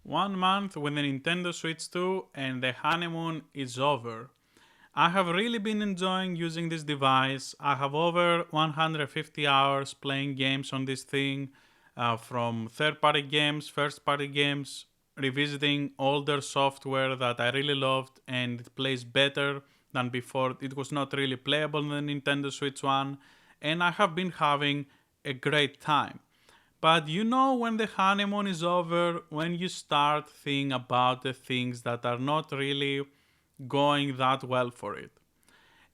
1 month with the Nintendo Switch 2 and the honeymoon is over. I have really been enjoying using this device. I have over 150 hours playing games on this thing, from third party games, first party games, revisiting older software that I really loved and it plays better than before. It was not really playable on the Nintendo Switch 1, and I have been having a great time. But you know, when the honeymoon is over, when you start thinking about the things that are not really going that well for it.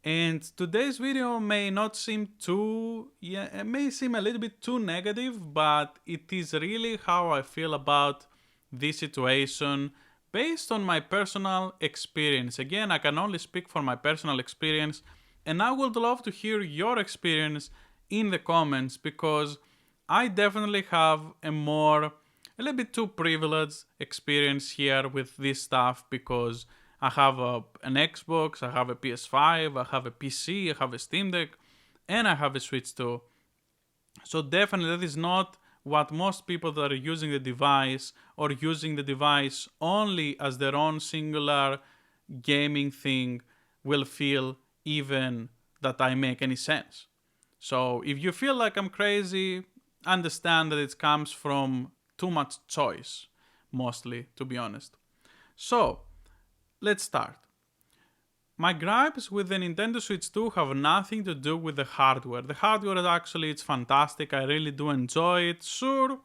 And today's video may not seem too, it may seem a little bit too negative, but it is really how I feel about this situation based on my personal experience. Again, I can only speak for my personal experience, and I would love to hear your experience in the comments because I definitely have a little bit too privileged experience here with this stuff because I have an Xbox, I have a PS5, I have a PC, I have a Steam Deck, and I have a Switch 2. So definitely that is not what most people that are using the device or using the device only as their own singular gaming thing will feel, even that I make any sense. So if you feel like I'm crazy, understand that it comes from too much choice, mostly, to be honest. So let's start. My gripes with the Nintendo Switch 2 have nothing to do with the hardware. The hardware is actually, it's fantastic. I really do enjoy it. Sure,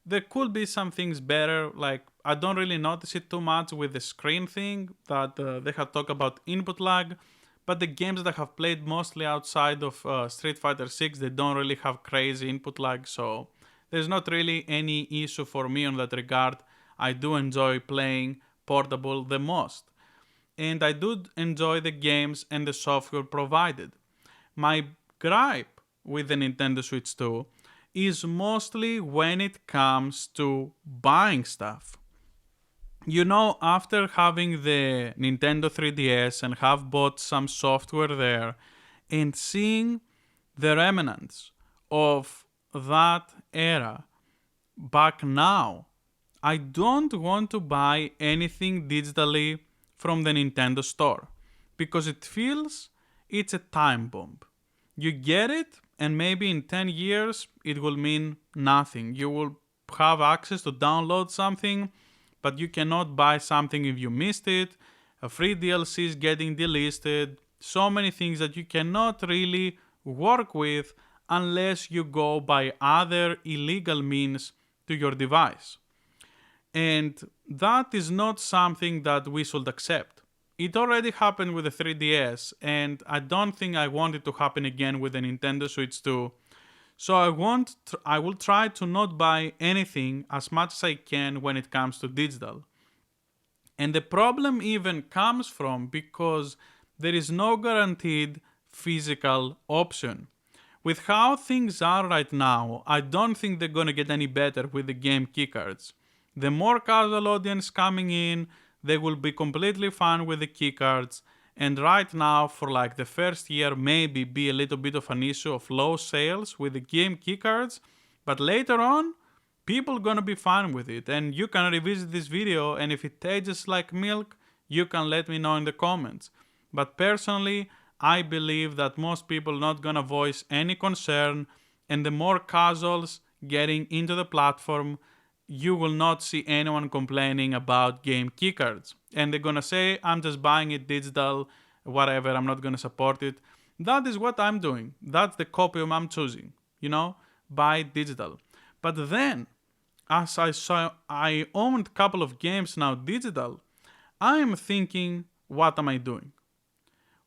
there could be some things better. Like, I don't really notice it too much with the screen thing that they have talked about input lag. But the games that I have played mostly outside of Street Fighter 6, they don't really have crazy input lag. So there's not really any issue for me on that regard. I do enjoy playing portable the most. And I do enjoy the games and the software provided. My gripe with the Nintendo Switch 2 is mostly when it comes to buying stuff. You know, after having the Nintendo 3DS and have bought some software there and seeing the remnants of that era back now, I don't want to buy anything digitally from the Nintendo store because it feels it's a time bomb. You get it, and maybe in 10 years it will mean nothing. You will have access to download something, but you cannot buy something if you missed it. A free DLC is getting delisted. So many things that you cannot really work with unless you go by other illegal means to your device. And that is not something that we should accept. It already happened with the 3DS, and I don't think I want it to happen again with the Nintendo Switch 2. So I will try to not buy anything as much as I can when it comes to digital. And the problem even comes from because there is no guaranteed physical option. With how things are right now, I don't think they're gonna get any better with the game keycards. The more casual audience coming in, they will be completely fine with the keycards. And right now, for like the first year, maybe be a little bit of an issue of low sales with the game keycards. But later on, people gonna be fine with it. And you can revisit this video, and if it tastes like milk, you can let me know in the comments. But personally, I believe that most people not gonna voice any concern, and the more casuals getting into the platform, you will not see anyone complaining about game keycards. And they're gonna say, I'm just buying it digital, whatever, I'm not gonna support it. That is what I'm doing. That's the copium I'm choosing, buy digital. But then, as I saw, I owned a couple of games now digital, I am thinking, what am I doing?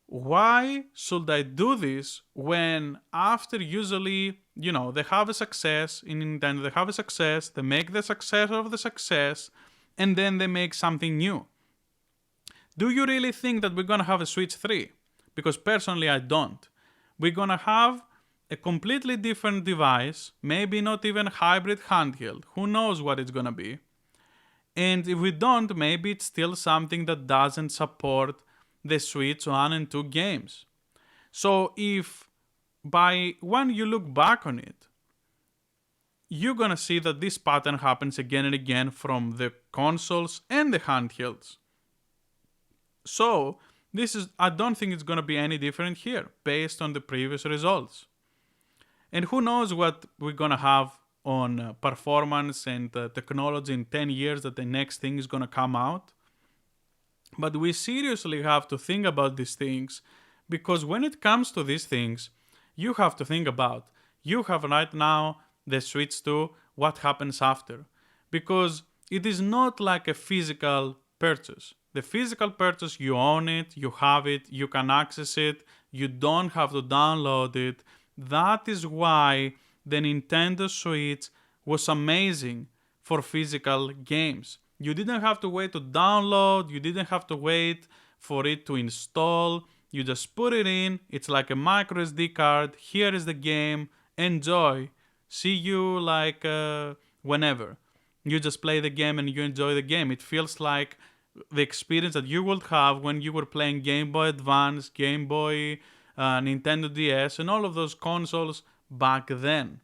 Why should I do this when after usually, they have a success in Nintendo, they have a success, they make the success of the success, and then they make something new. Do you really think that we're gonna have a Switch 3? Because personally I don't. We're gonna have a completely different device, maybe not even hybrid handheld, who knows what it's gonna be. And if we don't, maybe it's still something that doesn't support the Switch 1 and 2 games. So if when you look back on it, you're gonna see that this pattern happens again and again from the consoles and the handhelds. So I don't think it's gonna be any different here based on the previous results. And who knows what we're gonna have on performance and technology in 10 years that the next thing is gonna come out. But we seriously have to think about these things, because when it comes to these things, you have to think about, you have right now the Switch 2, what happens after. Because it is not like a physical purchase. The physical purchase, you own it, you have it, you can access it, you don't have to download it. That is why the Nintendo Switch was amazing for physical games. You didn't have to wait to download, you didn't have to wait for it to install. You just put it in, it's like a micro SD card, here is the game, enjoy. See you like whenever. You just play the game and you enjoy the game. It feels like the experience that you would have when you were playing Game Boy Advance, Game Boy, Nintendo DS, and all of those consoles back then.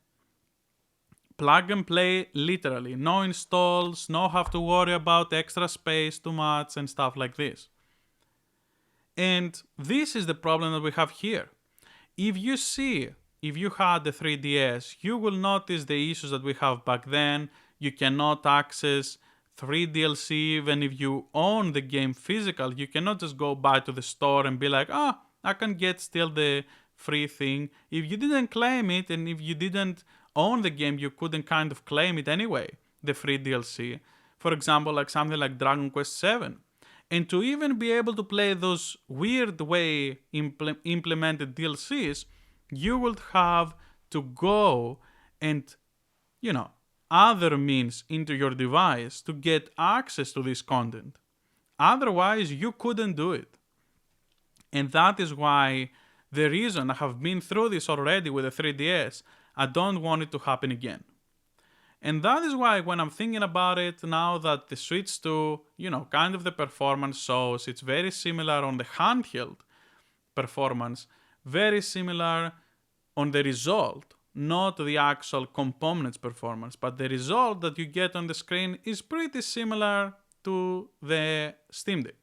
Plug and play, literally. No installs, no have to worry about extra space too much and stuff like this. And this is the problem that we have here. If you had the 3DS, you will notice the issues that we have back then. You cannot access 3 DLC even if you own the game physical. You cannot just go by to the store and be like, I can get still the free thing. If you didn't claim it and if you didn't own the game, you couldn't kind of claim it anyway, the free DLC. For example, like something like Dragon Quest 7. And to even be able to play those weird way implemented DLCs, you would have to go and, other means into your device to get access to this content. Otherwise, you couldn't do it. And that is why the reason I have been through this already with the 3DS, I don't want it to happen again. And that is why when I'm thinking about it now that the Switch 2, kind of the performance shows, it's very similar on the handheld performance, very similar on the result, not the actual components performance, but the result that you get on the screen is pretty similar to the Steam Deck.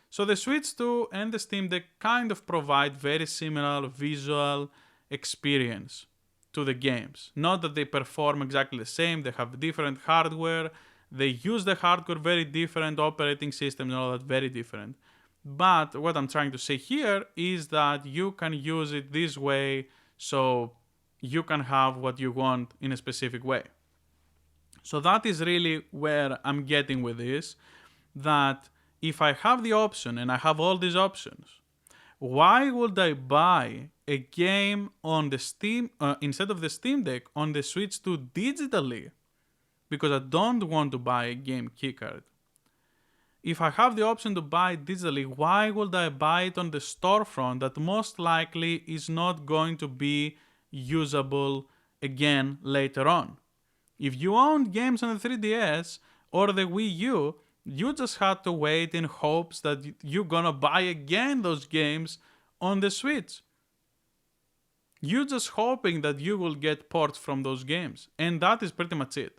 So the Switch 2 and the Steam Deck kind of provide very similar visual experience to the games. Not that they perform exactly the same, they have different hardware, they use the hardware very different, operating systems and all that very different. But what I'm trying to say here is that you can use it this way so you can have what you want in a specific way. So that is really where I'm getting with this, that if I have the option and I have all these options, why would I buy a game on the Steam instead of the Steam Deck on the Switch 2 digitally? Because I don't want to buy a game keycard. If I have the option to buy it digitally, why would I buy it on the storefront that most likely is not going to be usable again later on? If you owned games on the 3DS or the Wii U, you just had to wait in hopes that you're gonna buy again those games on the Switch. You're just hoping that you will get ports from those games. And that is pretty much it.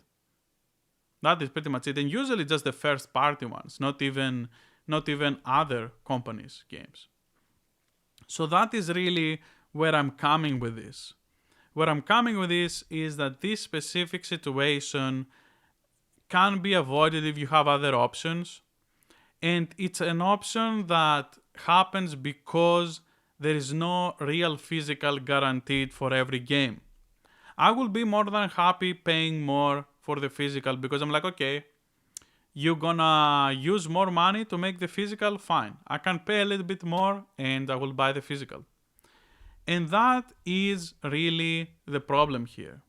That is pretty much it. And usually just the first party ones, not even other companies' games. So that is really where I'm coming with this. Where I'm coming with this is that this specific situation can be avoided if you have other options. And it's an option that happens because there is no real physical guaranteed for every game. I will be more than happy paying more for the physical because I'm like, okay, you're gonna use more money to make the physical, fine. I can pay a little bit more and I will buy the physical. And that is really the problem here.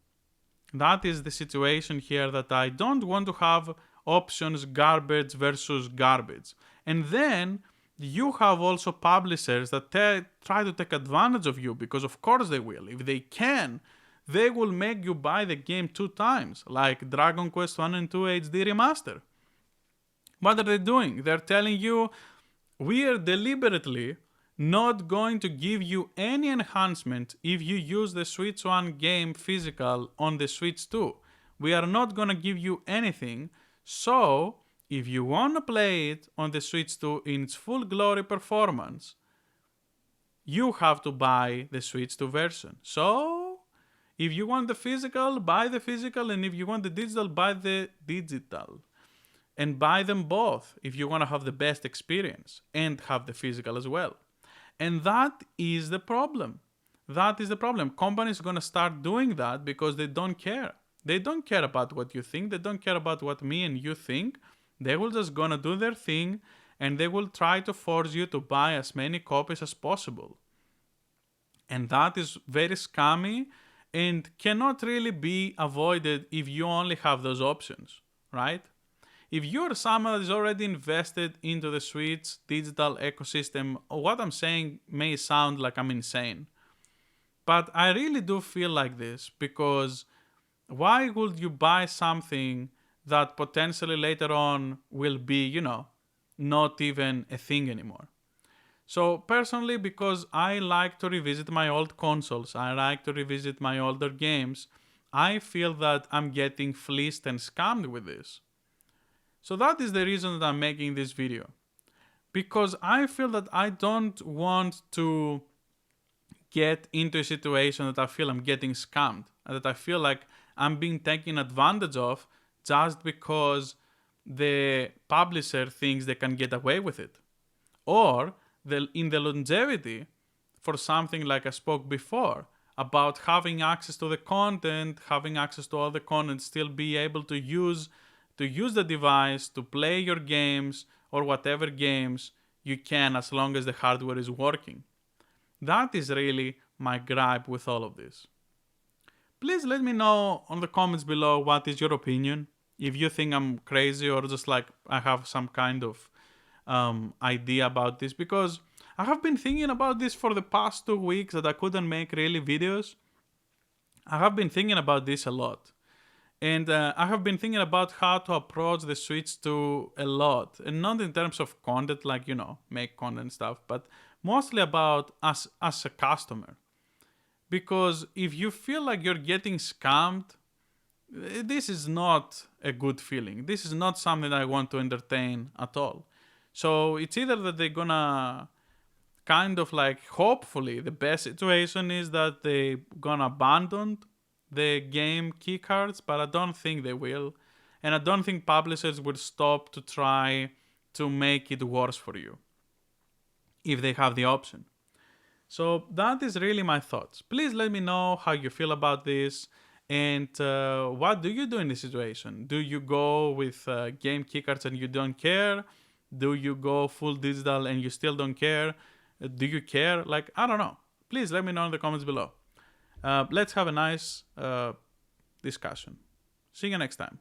That is the situation here, that I don't want to have options garbage versus garbage. And then you have also publishers that try to take advantage of you, because of course they will. If they can, they will make you buy the game 2 times, like Dragon Quest 1 and 2 HD Remaster. What are they doing? They're telling you, we are deliberately not going to give you any enhancement if you use the Switch 1 game physical on the Switch 2. We are not gonna give you anything. So if you wanna play it on the Switch 2 in its full glory performance, you have to buy the Switch 2 version. So if you want the physical, buy the physical, and if you want the digital, buy the digital. And buy them both if you want to have the best experience and have the physical as well. And that is the problem. That is the problem. Companies are going to start doing that because they don't care. They don't care about what you think. They don't care about what me and you think. They will just going to do their thing, and they will try to force you to buy as many copies as possible. And that is very scammy and cannot really be avoided if you only have those options, right? If you're someone that is already invested into the Switch digital ecosystem, what I'm saying may sound like I'm insane. But I really do feel like this, because why would you buy something that potentially later on will be, not even a thing anymore? So personally, because I like to revisit my old consoles, I like to revisit my older games, I feel that I'm getting fleeced and scammed with this. So that is the reason that I'm making this video. Because I feel that I don't want to get into a situation that I feel I'm getting scammed, and that I feel like I'm being taken advantage of just because the publisher thinks they can get away with it. Or in the longevity, for something like I spoke before, about having access to the content, having access to all the content, still be able to use the device to play your games or whatever games you can, as long as the hardware is working. That is really my gripe with all of this. Please let me know on the comments below what is your opinion. If you think I'm crazy or just like I have some kind of idea about this, because I have been thinking about this for the past 2 weeks that I couldn't make really videos. I have been thinking about this a lot. And I have been thinking about how to approach the Switch 2 a lot. And not in terms of content, like, make content stuff, but mostly about us as a customer. Because if you feel like you're getting scammed, this is not a good feeling. This is not something I want to entertain at all. So it's either that they're gonna kind of like, hopefully, the best situation is that they're gonna abandon the game keycards, but I don't think they will. And I don't think publishers will stop to try to make it worse for you if they have the option. So that is really my thoughts. Please let me know how you feel about this, and what do you do in this situation? Do you go with game keycards and you don't care? Do you go full digital and you still don't care? Do you care? Like, I don't know. Please let me know in the comments below. Let's have a nice discussion. See you next time.